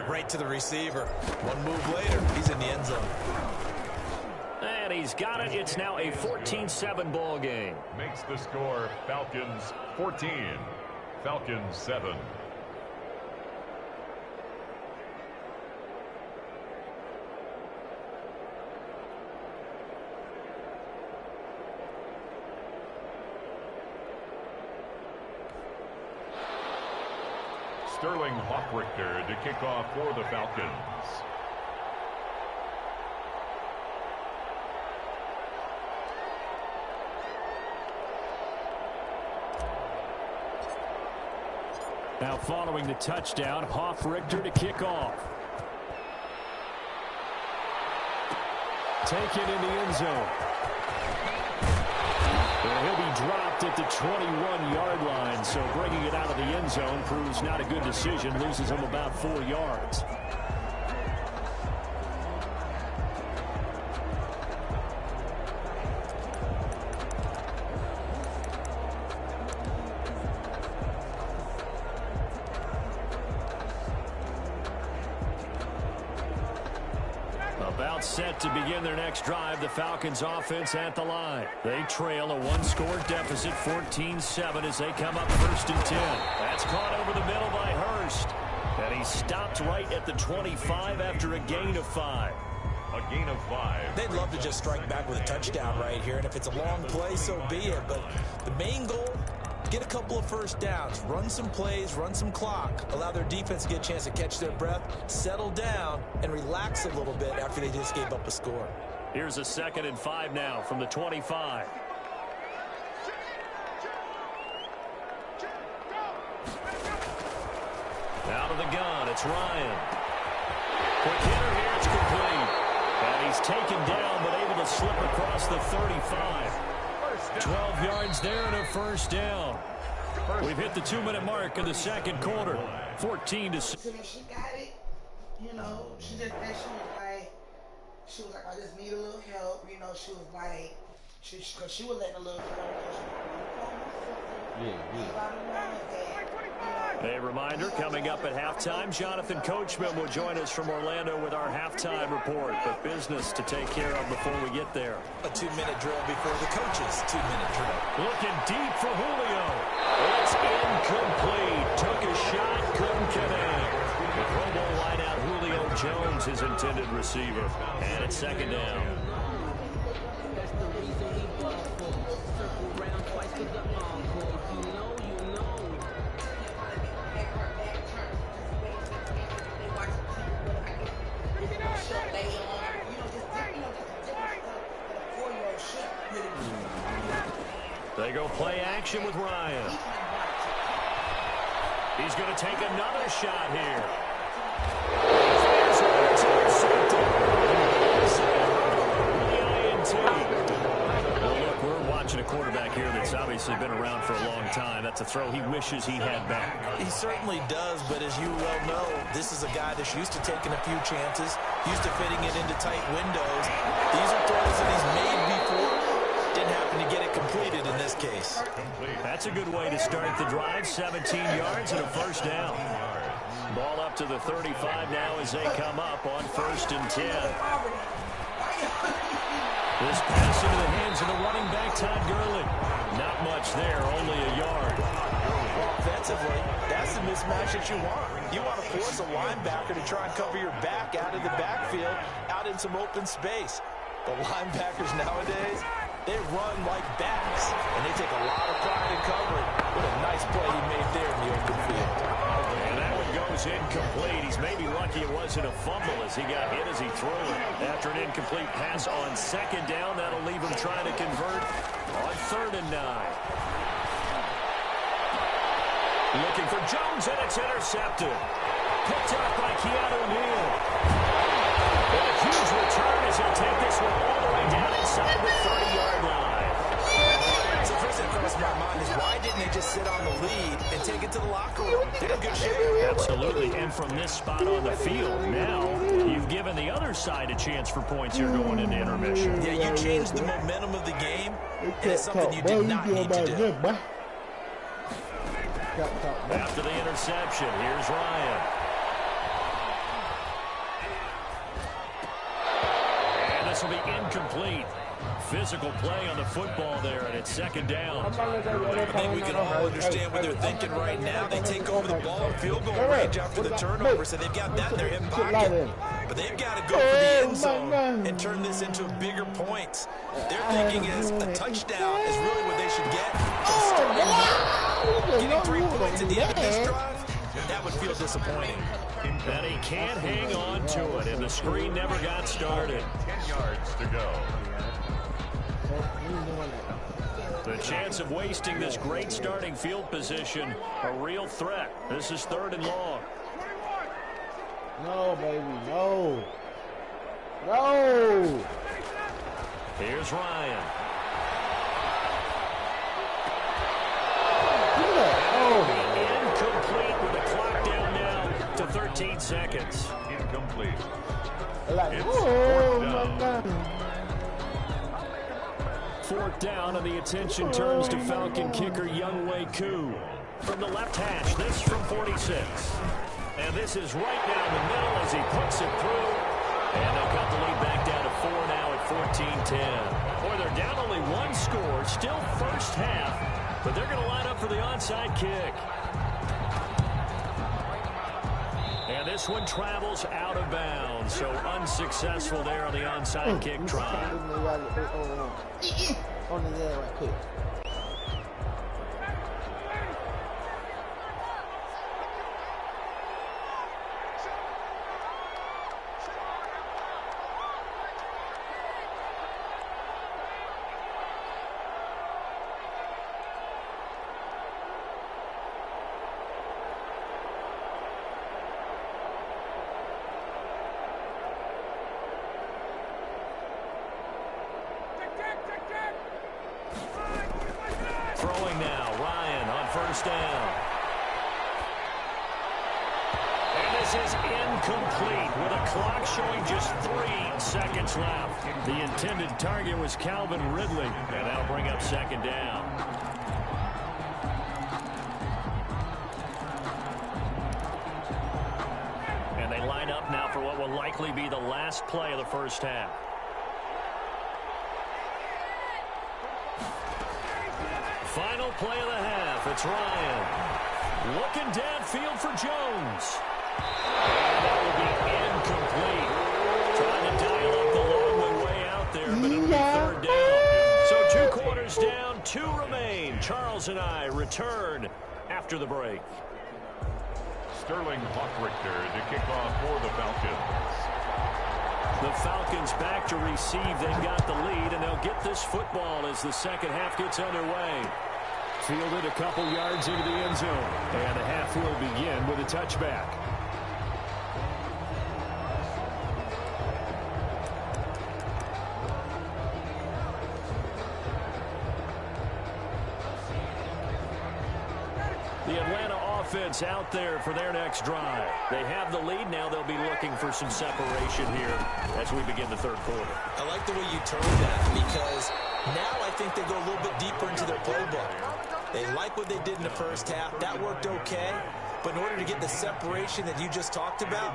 right to the receiver. One move later, he's in the end zone. And he's got it. It's now a 14-7 ball game. Makes the score Falcons 14, Falcons 7. Sterling Hochrichter to kick off for the Falcons. Now following the touchdown, Hochrichter to kick off. Take it in the end zone. And he'll be dropped at the 21-yard line, so bringing it out of the end zone proves not a good decision, loses him about 4 yards. About set to begin their next drive, the Falcons offense at the line. They trail a one-score deficit, 14-7, as they come up 1st and 10. That's caught over the middle by Hurst. And he stopped right at the 25 after a gain of 5. A gain of 5. They'd love to just strike back with a touchdown right here, and if it's a long play, so be it. But the main goal, get a couple of first downs, run some plays, run some clock, allow their defense to get a chance to catch their breath, settle down, and relax a little bit after they just gave up a score. Here's a 2nd and 5 now from the 25. Out of the gun, it's Ryan. Quick hitter here, it's complete. And he's taken down, but able to slip across the 35. 12 yards there and a first down. We've hit the 2-minute mark in the second quarter. 14-6. She got it, you know, she was like, I just need a little help, you know, she was like, because she was letting a little A reminder, coming up at halftime, Jonathan Coachman will join us from Orlando with our halftime report. But business to take care of before we get there. A 2-minute drill before the coach's 2-minute drill. Looking deep for Julio. It's incomplete. Took a shot, couldn't connect. The Pro Bowl wideout Julio Jones, his intended receiver. And it's 2nd down. They go play action with Ryan. He's going to take another shot here. Well, look, we're watching a quarterback here that's obviously been around for a long time. That's a throw he wishes he had back. He certainly does, but as you well know, this is a guy that's used to taking a few chances, used to fitting it into tight windows. These are throws that he's made before. Didn't happen to get it completed in this case. That's a good way to start the drive. 17 yards and a first down. Ball up to the 35 now as they come up on 1st and 10. This pass into the hands of the running back, Todd Gurley. Not much there, only a yard. Offensively, that's the mismatch that you want. You want to force a linebacker to try and cover your back out of the backfield, out in some open space. The linebackers nowadays, they run like backs, and they take a lot of pride in covering. What a nice play he made there in the open field. And that one goes incomplete. He's maybe lucky it wasn't a fumble as he got hit as he threw it. After an incomplete pass on 2nd down, that'll leave him trying to convert on 3rd and 9. Looking for Jones, and it's intercepted. Picked up by Keanu Neal. And a huge return as he'll take this one all the way down inside the 30-yard line. So first that crossed my mind is why didn't they just sit on the lead and take it to the locker room? They're in good shape. Absolutely, and from this spot on the field, now you've given the other side a chance for points here going into intermission. Yeah, you changed the momentum of the game, and it's something you did not need to do. After the interception, here's Ryan. this will be incomplete. Physical play on the football there, and it's second down. I think we can all understand what they're thinking right now. They take over the ball in field goal range after the turnover, so they've got that in their hip pocket. But they've got to go for the end zone and turn this into bigger points. Their thinking is a touchdown is really what they should get. Getting 3 points at the end of this drive, that would feel disappointing. And he can't hang on to it, and the screen never got started. 10 yards to go. The chance of wasting this great starting field position, a real threat. This is 3rd and long. No, baby, no. No. Here's Ryan. Incomplete with the clock down now to 13 seconds. Incomplete. Like, It's oh, fourth down. my God. 4th down, and the attention turns to Falcon kicker Younghoe Koo. From the left hash, this from 46. And this is right down the middle as he puts it through. And they'll cut the lead back down to 4 now at 14-10. Boy, they're down only 1 score, still first half, but they're going to line up for the onside kick. And this one travels out of bounds, so unsuccessful there on the onside kick try. On the air right quick. Throwing now, Ryan on 1st down. And this is incomplete with a clock showing just 3 seconds left. The intended target was Calvin Ridley, and that'll bring up 2nd down. And they line up now for what will likely be the last play of the first half. Final play of the half. It's Ryan. Looking downfield for Jones. And that will be incomplete. Trying to dial up the long way out there, but it'll be 3rd down. So 2 quarters down, 2 remain. Charles and I return after the break. Sterling Hockrichter to kick off for the Falcons. The Falcons back to receive. They've got the lead, and they'll get this football as the second half gets underway. Fielded a couple yards into the end zone. And the half will begin with a touchback. The Atlanta offense out there for their next drive. They have the lead. Now they'll be looking for some separation here as we begin the 3rd quarter. I like the way you turned that because now I think they go a little bit deeper into their playbook. They like what they did in the first half. That worked okay. But in order to get the separation that you just talked about,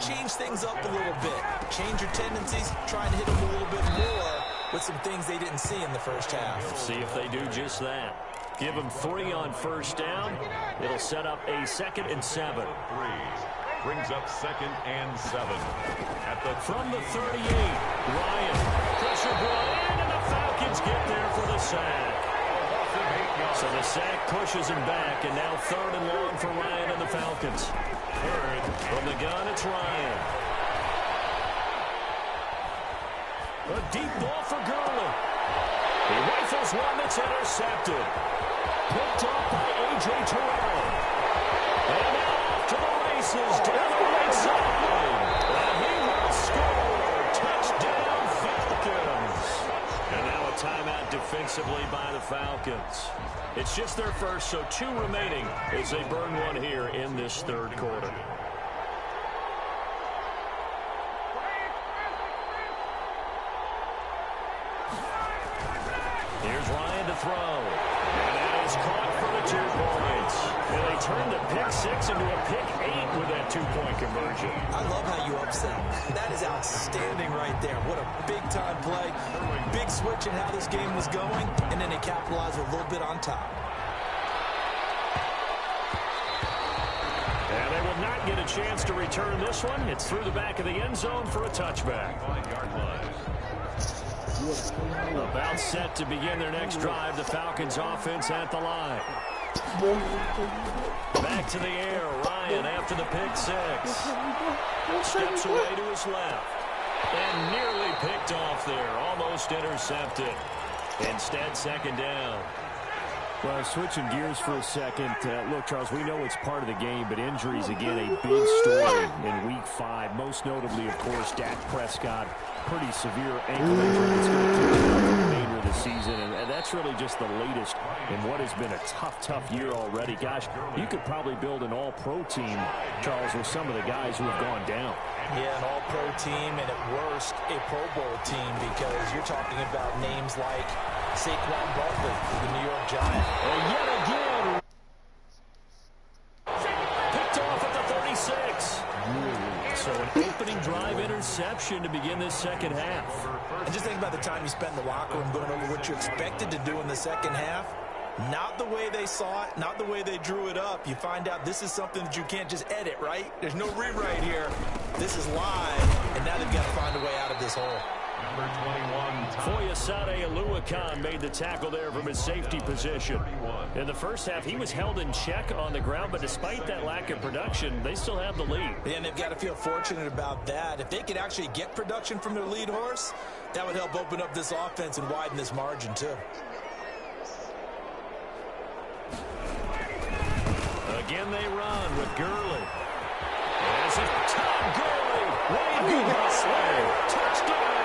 change things up a little bit. Change your tendencies. Try and hit them a little bit more with some things they didn't see in the first half. See if they do just that. Give them 3 on 1st down. It'll set up a 2nd and 7. 3 brings up 2nd and 7. From the 38, Ryan. Pressure brought in, and the Falcons get there for the sack. So the sack pushes him back, and now 3rd and long for Ryan and the Falcons. 3rd from the gun, it's Ryan. A deep ball for Gurley. He rifles one that's intercepted. Picked off by A.J. Terrell. And now off to the races down the right side. And he will score. Touchdown, Falcons. And now a timeout defensively by the Falcons. It's just their first, so 2 remaining as they burn one here in this 3rd quarter. Here's Ryan to throw. And that is caught for the 2 points. And they turned the pick 6 into a pick 8 with that 2-point conversion. I love how you upset. That is outstanding right there. What a big-time play. Big switch in how this game was going, and then they capitalized a little bit on top. And they will not get a chance to return this one. It's through the back of the end zone for a touchback. About set to begin their next drive. The Falcons offense at the line. Back to the air. Ryan after the pick 6. Steps away to his left. And nearly picked off there. Almost intercepted. Instead, second down. Well, switching gears for a second. Look, Charles, we know it's part of the game, but injuries, again, a big story in Week 5. Most notably, of course, Dak Prescott. Pretty severe ankle injury that's going to keep him out for the remainder of the season. And that's really just the latest in what has been a tough year already. Gosh, you could probably build an all-pro team, Charles, with some of the guys who have gone down. Yeah, an all-pro team, and at worst, a Pro Bowl team, because you're talking about names like Saquon Barkley for the New York Giants. And yet again, picked off at the 36. So an opening drive interception to begin this second half. And just think about the time you spent in the locker room going over what you expected to do in the second half. Not the way they saw it, not the way they drew it up. You find out this is something that you can't just edit, right? There's no rewrite here. This is live, and now they've got to find a way out of this hole. Number 21, Foyesade Oluwakan made the tackle there from his safety position. In the first half, he was held in check on the ground, but despite that lack of production, they still have the lead. And they've got to feel fortunate about that. If they could actually get production from their lead horse, that would help open up this offense and widen this margin, too. Again, they run with Gurley. As it's Todd Gurley. Wade Gurley. Touchdown.